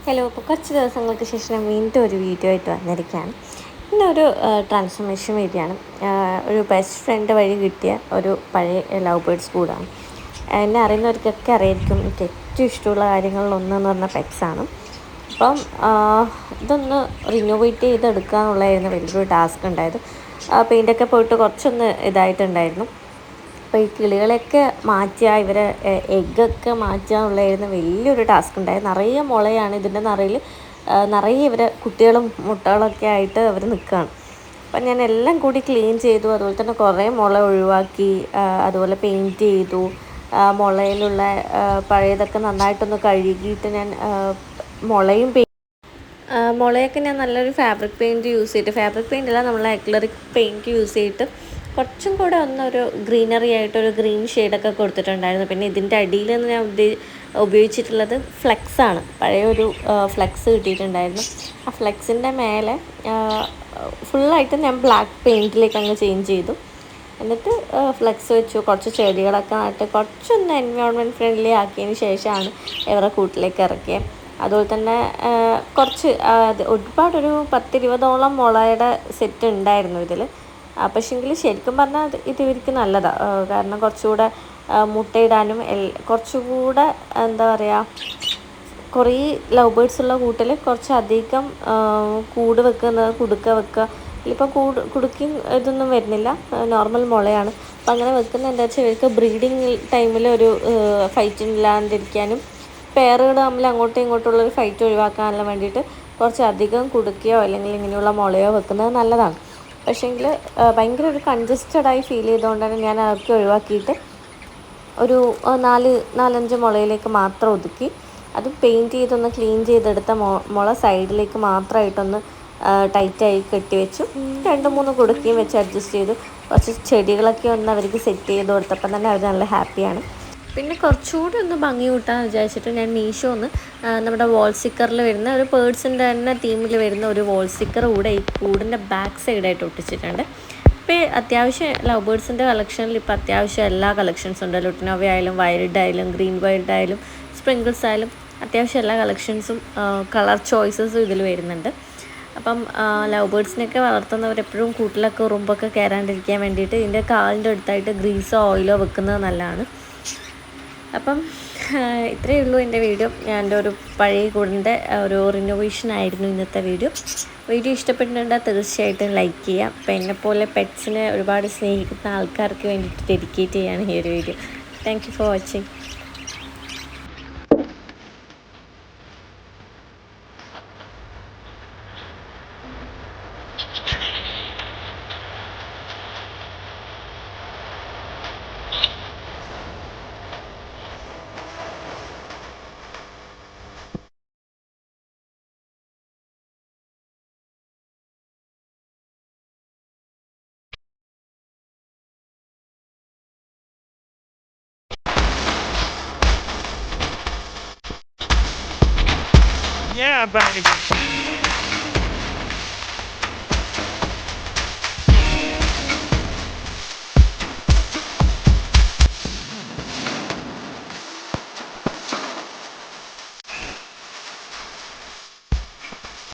Hello, ഇപ്പോൾ കുറച്ച് ദിവസങ്ങൾക്ക് ശേഷം ഞാൻ വീണ്ടും ഒരു വീഡിയോ ആയിട്ട് വന്നിരിക്കുകയാണ്. ഇന്നൊരു ട്രാൻസ്ഫോർമേഷൻ വീഡിയോയാണ്. ഒരു ബെസ്റ്റ് ഫ്രണ്ട് വഴി കിട്ടിയ ഒരു പഴയ ലവ് ബേർഡ്സ് കൂടാണ്. എന്നെ അറിയുന്നവർക്കൊക്കെ അറിയായിരിക്കും, എനിക്ക് ഏറ്റവും ഇഷ്ടമുള്ള കാര്യങ്ങളിലൊന്നെന്ന് പറഞ്ഞാൽ പെറ്റ്സാണ്. അപ്പം ഇതൊന്ന് റിനോവേറ്റ് ചെയ്തെടുക്കുക എന്നുള്ളതായിരുന്നു വലിയൊരു ടാസ്ക് ഉണ്ടായത്. പെയിൻ്റൊക്കെ പോയിട്ട് കുറച്ചൊന്ന് ഇതായിട്ടുണ്ടായിരുന്നു. അപ്പോൾ ഈ കിളികളെയൊക്കെ മാറ്റുക, ഇവരെ എഗ്ഗൊക്കെ മാറ്റുക എന്നുള്ളതായിരുന്നു വലിയൊരു ടാസ്ക് ഉണ്ടായത്. നിറയെ മുളയാണ് ഇതിൻ്റെ നിറയെ ഇവരെ കുട്ടികളും മുട്ടകളൊക്കെ ആയിട്ട് അവർ നിൽക്കുകയാണ്. അപ്പം ഞാൻ എല്ലാം കൂടി ക്ലീൻ ചെയ്തു. അതുപോലെ തന്നെ കുറേ മുള ഒഴിവാക്കി, അതുപോലെ പെയിൻറ്റ് ചെയ്തു. മുളയിലുള്ള പഴയതൊക്കെ നന്നായിട്ടൊന്ന് കഴുകിയിട്ട് ഞാൻ മുളയും മുളയൊക്കെ ഞാൻ നല്ലൊരു ഫാബ്രിക് പെയിൻറ്റ് യൂസ് ചെയ്തിട്ട്, ഫാബ്രിക് പെയിൻ്റ് അല്ല, നമ്മൾ അക്ലറിക് പെയിൻറ്റ് യൂസ് ചെയ്തിട്ട് കുറച്ചും കൂടെ ഒന്നൊരു ഗ്രീനറി ആയിട്ടൊരു ഗ്രീൻ ഷെയ്ഡൊക്കെ കൊടുത്തിട്ടുണ്ടായിരുന്നു. പിന്നെ ഇതിൻ്റെ അടിയിൽ നിന്ന് ഞാൻ ഉപയോഗിച്ചിട്ടുള്ളത് ഫ്ലെക്സാണ്. പഴയൊരു ഫ്ലെക്സ് കിട്ടിയിട്ടുണ്ടായിരുന്നു. ആ ഫ്ലെക്സിൻ്റെ മേലെ ഫുള്ളായിട്ട് ഞാൻ ബ്ലാക്ക് പെയിൻറ്റിലേക്ക് അങ്ങ് ചേഞ്ച് ചെയ്തു. എന്നിട്ട് ഫ്ലെക്സ് വെച്ചു, കുറച്ച് ചെടികളൊക്കെ നട്ട് കുറച്ചൊന്ന് എൻവയോൺമെൻറ്റ് ഫ്രണ്ട്ലി ആക്കിയതിന് ശേഷമാണ് ഇവരുടെ കൂട്ടിലേക്ക് ഇറക്കിയത്. അതുപോലെ തന്നെ കുറച്ച് ഒരുപാടൊരു 10-20ഓളം മുളയുടെ സെറ്റ് ഉണ്ടായിരുന്നു ഇതിൽ. പക്ഷേങ്കിൽ ശരിക്കും പറഞ്ഞാൽ ഇത് ഇവർക്ക് നല്ലതാണ്. കാരണം കുറച്ചുകൂടെ മുട്ടയിടാനും കുറച്ചുകൂടെ എന്താ പറയുക, കുറേ ലവ് ബേർഡ്സ് ഉള്ള കൂട്ടിൽ കുറച്ചധികം കൂട് കുടുക്ക വെക്കുക. ഇതിലിപ്പോൾ കുടുക്കയും ഇതൊന്നും വരുന്നില്ല, നോർമൽ മുളയാണ്. അപ്പം അങ്ങനെ വെക്കുന്നത് എന്താ വെച്ചാൽ ഇവർക്ക് ബ്രീഡിങ് ടൈമിൽ ഒരു ഫൈറ്റ് ഇല്ലാണ്ടിരിക്കാനും പെയറുകൾ തമ്മിൽ അങ്ങോട്ടും ഇങ്ങോട്ടുള്ളൊരു ഫൈറ്റ് ഒഴിവാക്കാനുള്ള വേണ്ടിയിട്ട് കുറച്ചധികം കുടുക്കയോ അല്ലെങ്കിൽ ഇങ്ങനെയുള്ള മുളയോ വെക്കുന്നത് നല്ലതാണ്. പക്ഷേങ്കിൽ ഭയങ്കര ഒരു കൺജസ്റ്റഡായി ഫീൽ ചെയ്തുകൊണ്ടാണ് ഞാൻ അതൊക്കെ ഒഴിവാക്കിയിട്ട് ഒരു 4-5 മുളയിലേക്ക് മാത്രം ഒതുക്കി. അത് പെയിൻറ്റ് ചെയ്തൊന്ന് ക്ലീൻ ചെയ്തെടുത്ത മുള സൈഡിലേക്ക് മാത്രമായിട്ടൊന്ന് ടൈറ്റായി കെട്ടിവെച്ചു. 2-3 കുടുക്കയും വെച്ച് അഡ്ജസ്റ്റ് ചെയ്തു. കുറച്ച് ചെടികളൊക്കെ ഒന്ന് അവർക്ക് സെറ്റ് ചെയ്ത് കൊടുത്തപ്പം തന്നെ അവർ നല്ല ഹാപ്പിയാണ്. പിന്നെ കുറച്ചുകൂടി ഒന്ന് ഭംഗി കൂട്ടാമെന്ന് വിചാരിച്ചിട്ട് ഞാൻ മീഷോന്ന് നമ്മുടെ വാൾ സ്റ്റിക്കറിൽ വരുന്ന ഒരു പേഴ്സിൻ്റെ തന്നെ തീമിൽ വരുന്ന ഒരു വാൾ സ്റ്റിക്കർ കൂടെ ഈ കൂടിൻ്റെ ബാക്ക് സൈഡായിട്ട് ഒട്ടിച്ചിട്ടുണ്ട്. ഇപ്പോൾ അത്യാവശ്യം ലവ് ബേർഡ്സിൻ്റെ കളക്ഷനിൽ ഇപ്പോൾ അത്യാവശ്യം എല്ലാ കളക്ഷൻസും ഉണ്ട്. ലുട്ടിനോവ ആയാലും വൈൽഡ് ആയാലും ഗ്രീൻ വൈൽഡ് ആയാലും സ്പ്രിങ്കിൾസ് ആയാലും അത്യാവശ്യം എല്ലാ കളക്ഷൻസും കളർ ചോയ്സസും ഇതിൽ വരുന്നുണ്ട്. അപ്പം ലവ് ബേർഡ്സിനൊക്കെ വളർത്തുന്നവരെപ്പോഴും കൂട്ടിലൊക്കെ ഉറുമ്പൊക്കെ കയറാണ്ടിരിക്കാൻ വേണ്ടിയിട്ട് ഇതിൻ്റെ കാലിൻ്റെ അടുത്തായിട്ട് ഗ്രീസോ ഓയിലോ വെക്കുന്നത് നല്ലതാണ്. അപ്പം ഇത്രയേ ഉള്ളൂ എൻ്റെ വീഡിയോ. എൻ്റെ ഒരു പഴയ കൂടിൻ്റെ ഒരു റിനോവേഷൻ ആയിരുന്നു ഇന്നത്തെ വീഡിയോ. ഇഷ്ടപ്പെട്ടിട്ടുണ്ടെങ്കിൽ തീർച്ചയായിട്ടും ലൈക്ക് ചെയ്യുക. അപ്പം എന്നെപ്പോലെ പെറ്റ്സിനെ ഒരുപാട് സ്നേഹിക്കുന്ന ആൾക്കാർക്ക് വേണ്ടിയിട്ട് ഡെഡിക്കേറ്റ് ചെയ്യാണ് ഈ ഒരു video. Thank you for watching. Yeah, baby.